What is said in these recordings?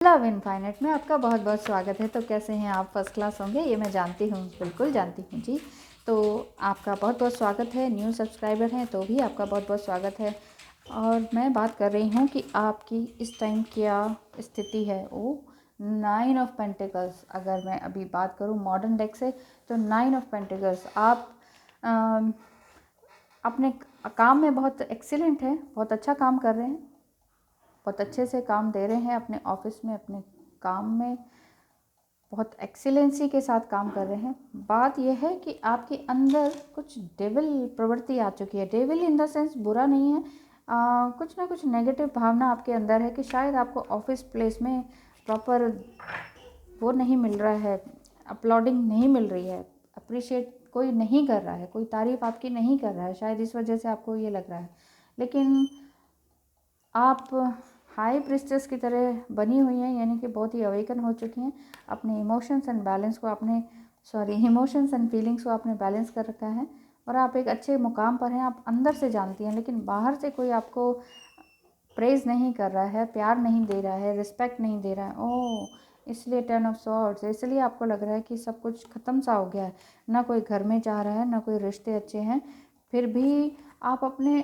Love infinite में आपका बहुत बहुत स्वागत है। तो कैसे हैं आप? फर्स्ट क्लास होंगे, ये मैं जानती हूँ, बिल्कुल जानती हूँ जी। तो आपका बहुत बहुत स्वागत है। न्यू सब्सक्राइबर हैं तो भी आपका बहुत बहुत स्वागत है। और मैं बात कर रही हूँ कि आपकी इस टाइम क्या स्थिति है। वो 9 ऑफ पेंटिकल्स, अगर मैं अभी बात करूँ मॉडर्न डेक से, तो 9 ऑफ पेंटिकल्स आप अपने काम में बहुत एक्सीलेंट हैं, बहुत अच्छा काम कर रहे हैं, बहुत अच्छे से काम दे रहे हैं अपने ऑफिस में, अपने काम में बहुत एक्सीलेंसी के साथ काम कर रहे हैं। बात यह है कि आपके अंदर कुछ डेविल प्रवृत्ति आ चुकी है। डेविल इन द सेंस बुरा नहीं है, कुछ ना कुछ नेगेटिव भावना आपके अंदर है कि शायद आपको ऑफिस प्लेस में प्रॉपर वो नहीं मिल रहा है, अपलॉडिंग नहीं मिल रही है, अप्रिशिएट कोई नहीं कर रहा है, कोई तारीफ़ आपकी नहीं कर रहा है, शायद इस वजह से आपको ये लग रहा है। लेकिन आप हाई प्रिस्टेस की तरह बनी हुई हैं, यानी कि बहुत ही अवेकन हो चुकी हैं। अपने इमोशंस एंड बैलेंस को आपने इमोशंस एंड फीलिंग्स को आपने बैलेंस कर रखा है और आप एक अच्छे मुकाम पर हैं। आप अंदर से जानती हैं, लेकिन बाहर से कोई आपको प्रेज़ नहीं कर रहा है, प्यार नहीं दे रहा है, रिस्पेक्ट नहीं दे रहा है। ओह, इसलिए 10 ऑफ सॉर्ड्स, इसलिए आपको लग रहा है कि सब कुछ ख़त्म सा हो गया है। ना कोई घर में चाह रहा है, ना कोई रिश्ते अच्छे हैं, फिर भी आप अपने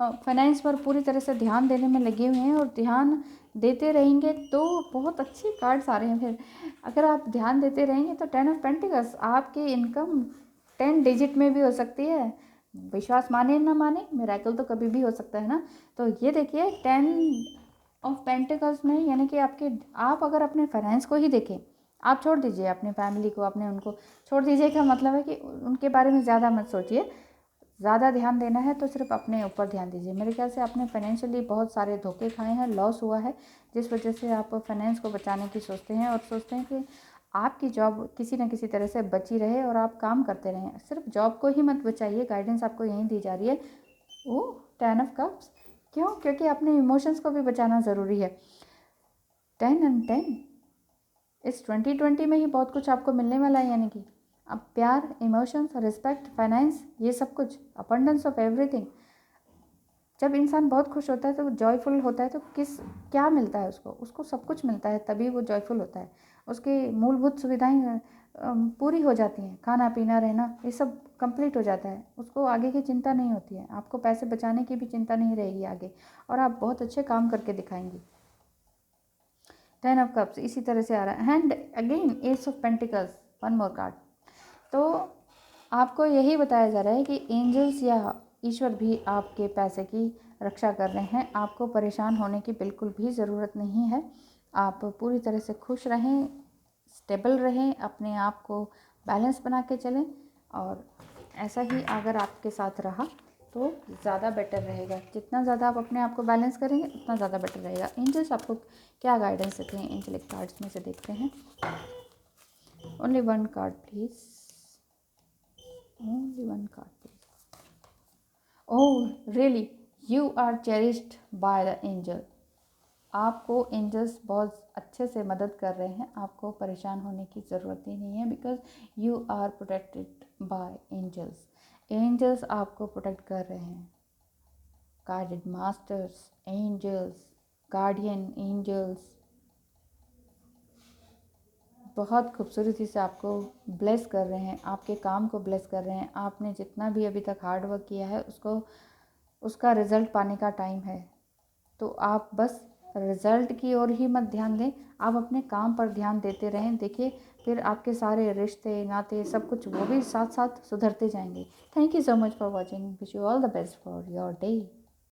फाइनेंस पर पूरी तरह से ध्यान देने में लगे हुए हैं और ध्यान देते रहेंगे तो बहुत अच्छे कार्ड्स आ रहे हैं। फिर अगर आप ध्यान देते रहेंगे तो 10 ऑफ पेंटिकल्स, आपकी इनकम 10 डिजिट में भी हो सकती है। विश्वास माने ना माने, मिरेकल तो कभी भी हो सकता है ना। तो ये देखिए 10 ऑफ पेंटिकल्स में, यानी कि आप अगर अपने फाइनेंस को ही देखें, आप छोड़ दीजिए अपने फैमिली को, अपने उनको छोड़ दीजिए का मतलब है कि उनके बारे में ज़्यादा मत सोचिए। ज़्यादा ध्यान देना है तो सिर्फ अपने ऊपर ध्यान दीजिए। मेरे ख्याल से आपने फाइनेंशियली बहुत सारे धोखे खाए हैं, लॉस हुआ है, जिस वजह से आप फाइनेंस को बचाने की सोचते हैं और सोचते हैं कि आपकी जॉब किसी न किसी तरह से बची रहे और आप काम करते रहें। सिर्फ जॉब को ही मत बचाइए, गाइडेंस आपको यहीं दी जा रही है। वो 10 ऑफ कप्स, क्यों? क्योंकि अपने इमोशंस को भी बचाना ज़रूरी है। 10 एंड 10 इस 2020 में ही बहुत कुछ आपको मिलने वाला है, यानी कि अब प्यार, इमोशंस, रिस्पेक्ट, फाइनेंस, ये सब कुछ, अबंडेंस ऑफ एवरीथिंग। जब इंसान बहुत खुश होता है तो जॉयफुल होता है तो क्या मिलता है उसको सब कुछ मिलता है, तभी वो जॉयफुल होता है। उसकी मूलभूत सुविधाएं पूरी हो जाती हैं, खाना पीना रहना ये सब कंप्लीट हो जाता है, उसको आगे की चिंता नहीं होती है। आपको पैसे बचाने की भी चिंता नहीं रहेगी आगे, और आप बहुत अच्छे काम करके दिखाएंगी। 10 ऑफ कप्स इसी तरह से आ रहा है। And again S of pentacles, one more card. तो आपको यही बताया जा रहा है कि एंजल्स या ईश्वर भी आपके पैसे की रक्षा कर रहे हैं। आपको परेशान होने की बिल्कुल भी ज़रूरत नहीं है। आप पूरी तरह से खुश रहें, स्टेबल रहें, अपने आप को बैलेंस बना के चलें, और ऐसा ही अगर आपके साथ रहा तो ज़्यादा बेटर रहेगा। जितना ज़्यादा आप अपने आप को बैलेंस करेंगे उतना ज़्यादा बेटर रहेगा। एंजल्स आपको क्या गाइडेंस देते हैं, एंजलिक कार्ड्स में से देखते हैं। Only one card please, only one card please. Oh really, you are cherished by the angel. आपको एंजल्स बहुत अच्छे से मदद कर रहे हैं, आपको परेशान होने की ज़रूरत ही नहीं है, because you are protected by angels. Angels आपको प्रोटेक्ट कर रहे हैं। Guided masters, angels, guardian angels बहुत खूबसूरती से आपको ब्लेस कर रहे हैं, आपके काम को ब्लेस कर रहे हैं। आपने जितना भी अभी तक हार्ड वर्क किया है उसका रिज़ल्ट पाने का टाइम है। तो आप बस रिज़ल्ट की ओर ही मत ध्यान दें, आप अपने काम पर ध्यान देते रहें। देखिए फिर आपके सारे रिश्ते नाते सब कुछ वो भी साथ साथ सुधरते जाएंगे। Thank you so much for watching. Wish you all the best for your day.